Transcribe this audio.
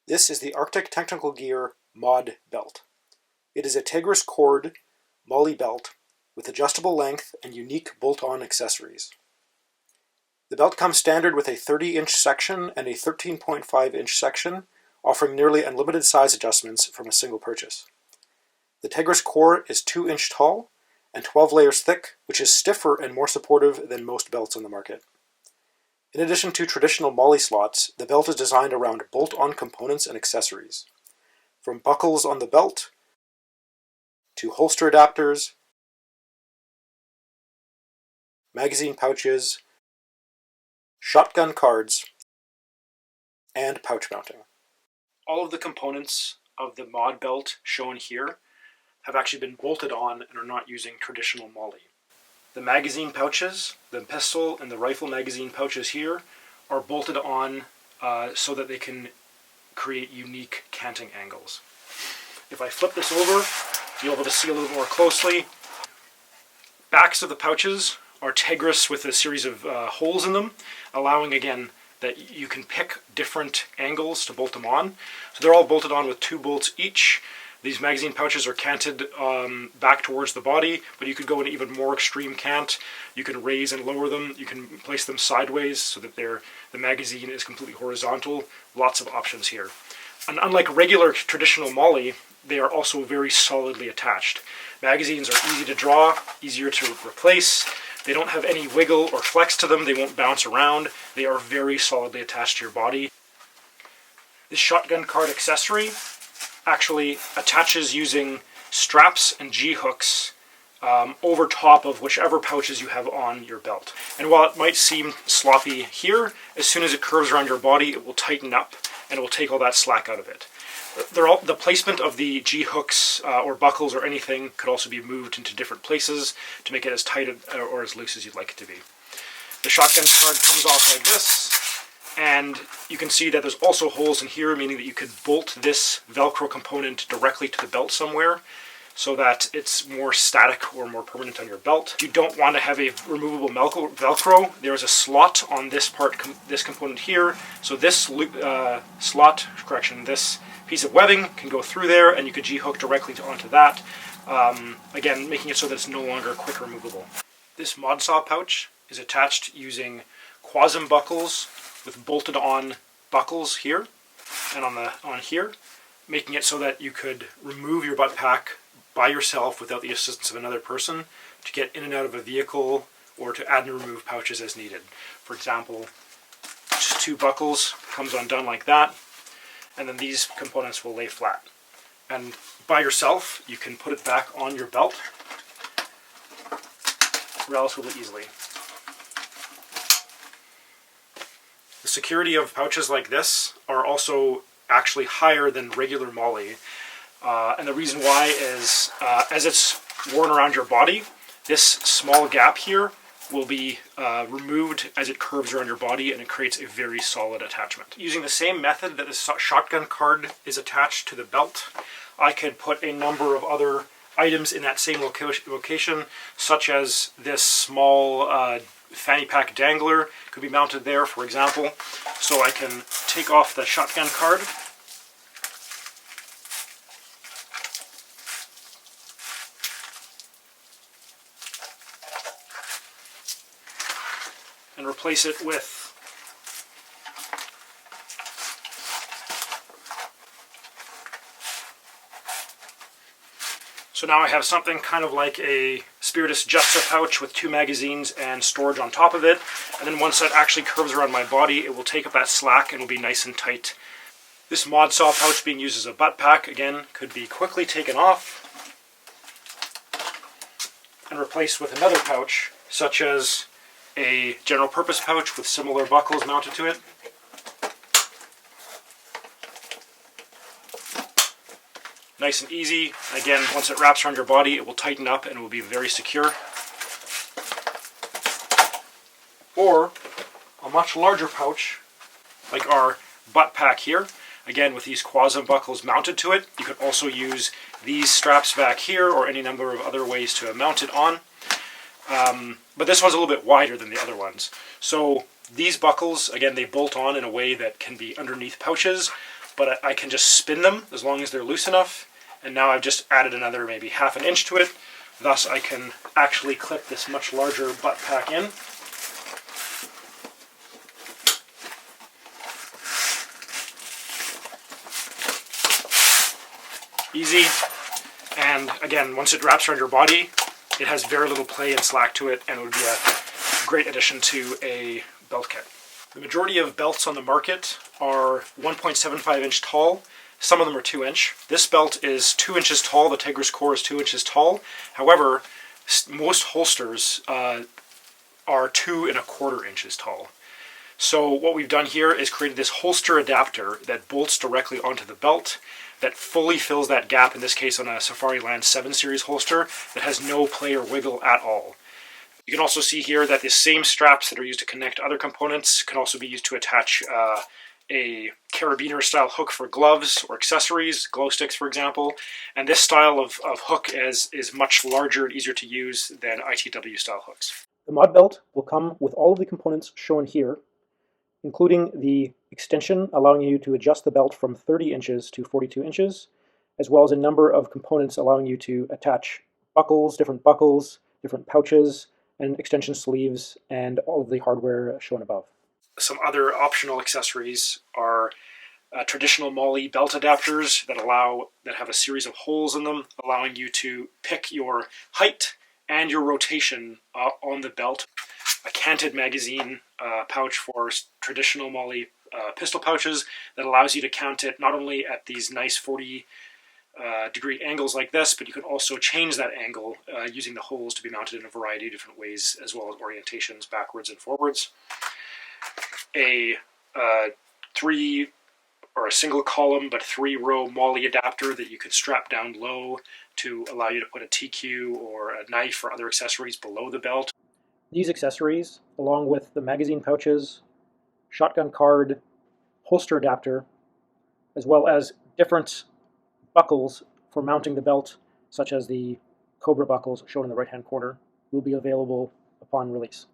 This is the Arctic Technical Gear Mod Belt. It is a Tegris cord molle belt with adjustable length and unique bolt-on accessories. The belt comes standard with a 30-inch section and a 13.5-inch section, offering nearly unlimited size adjustments from a single purchase. The Tegris core is 2-inch tall and 12 layers thick, which is stiffer and more supportive than most belts on the market. In addition to traditional molle slots, the belt is designed around bolt-on components and accessories. From buckles on the belt, to holster adapters, magazine pouches, shotgun cards, and pouch mounting. All of the components of the mod belt shown here have actually been bolted on and are not using traditional molle. The magazine pouches, the pistol and the rifle magazine pouches here, are bolted on so that they can create unique canting angles. If I flip this over, you'll be able to see a little more closely. Backs of the pouches are Tegris with a series of holes in them, allowing again that you can pick different angles to bolt them on. So they're all bolted on with 2 bolts each. These magazine pouches are canted back towards the body, but you could go an even more extreme cant. You can raise and lower them. You can place them sideways so that the magazine is completely horizontal. Lots of options here. And unlike regular traditional molle, they are also very solidly attached. Magazines are easy to draw, easier to replace. They don't have any wiggle or flex to them. They won't bounce around. They are very solidly attached to your body. This shotgun card accessory actually attaches using straps and G-hooks over top of whichever pouches you have on your belt. And while it might seem sloppy here, as soon as it curves around your body, it will tighten up and it will take all that slack out of it. The placement of the G-hooks or buckles or anything could also be moved into different places to make it as tight or as loose as you'd like it to be. The shotgun card comes off like this, and you can see that there's also holes in here, meaning that you could bolt this Velcro component directly to the belt somewhere so that it's more static or more permanent on your belt. If you don't want to have a removable Velcro, there's a slot on this part, this component here. So this this piece of webbing can go through there, and you could G-hook directly onto that, again, making it so that it's no longer quick removable. This mod saw pouch is attached using Quasm buckles with bolted on buckles here and on here, making it so that you could remove your butt pack by yourself without the assistance of another person to get in and out of a vehicle or to add and remove pouches as needed. For example, just 2 buckles comes undone like that, and then these components will lay flat. And by yourself, you can put it back on your belt relatively easily. The security of pouches like this are also actually higher than regular molle. And the reason why is, as it's worn around your body, this small gap here will be removed as it curves around your body, and it creates a very solid attachment. Using the same method that the shotgun card is attached to the belt, I could put a number of other items in that same location, such as this small fanny pack dangler could be mounted there, for example. So I can take off the shotgun card, and replace it with so now I have something kind of like a Spiritus Justa pouch with 2 magazines and storage on top of it. And then once that actually curves around my body, it will take up that slack and will be nice and tight. This mod saw pouch being used as a butt pack, again, could be quickly taken off and replaced with another pouch, such as a general purpose pouch with similar buckles mounted to it. Nice and easy. Again, once it wraps around your body, it will tighten up and it will be very secure. Or a much larger pouch, like our butt pack here. Again, with these Quasm buckles mounted to it. You could also use these straps back here or any number of other ways to mount it on. But this one's a little bit wider than the other ones. So these buckles, again, they bolt on in a way that can be underneath pouches. but I can just spin them as long as they're loose enough. And now I've just added another maybe ½ inch to it. Thus I can actually clip this much larger butt pack in. Easy. And again, once it wraps around your body, it has very little play and slack to it, and it would be a great addition to a belt kit. The majority of belts on the market are 1.75 inch tall. Some of them are 2 inch. This belt is 2 inches tall. The Tegris core is 2 inches tall. However, most holsters are 2¼ inches tall. So what we've done here is created this holster adapter that bolts directly onto the belt that fully fills that gap, in this case on a Safariland 7 Series holster, that has no play or wiggle at all. You can also see here that the same straps that are used to connect other components can also be used to attach a carabiner style hook for gloves or accessories, glow sticks for example, and this style of hook is much larger and easier to use than ITW style hooks. The mod belt will come with all of the components shown here, including the extension allowing you to adjust the belt from 30 inches to 42 inches, as well as a number of components allowing you to attach buckles, different pouches, and extension sleeves, and all of the hardware shown above. Some other optional accessories are traditional molle belt adapters that have a series of holes in them, allowing you to pick your height and your rotation on the belt. A canted magazine pouch for traditional molle pistol pouches that allows you to count it not only at these nice 40-degree angles like this, but you can also change that angle using the holes to be mounted in a variety of different ways, as well as orientations backwards and forwards. A single column but 3-row molle adapter that you can strap down low to allow you to put a TQ or a knife or other accessories below the belt. These accessories, along with the magazine pouches, shotgun card, holster adapter, as well as different buckles for mounting the belt, such as the Cobra buckles shown in the right-hand corner, will be available upon release.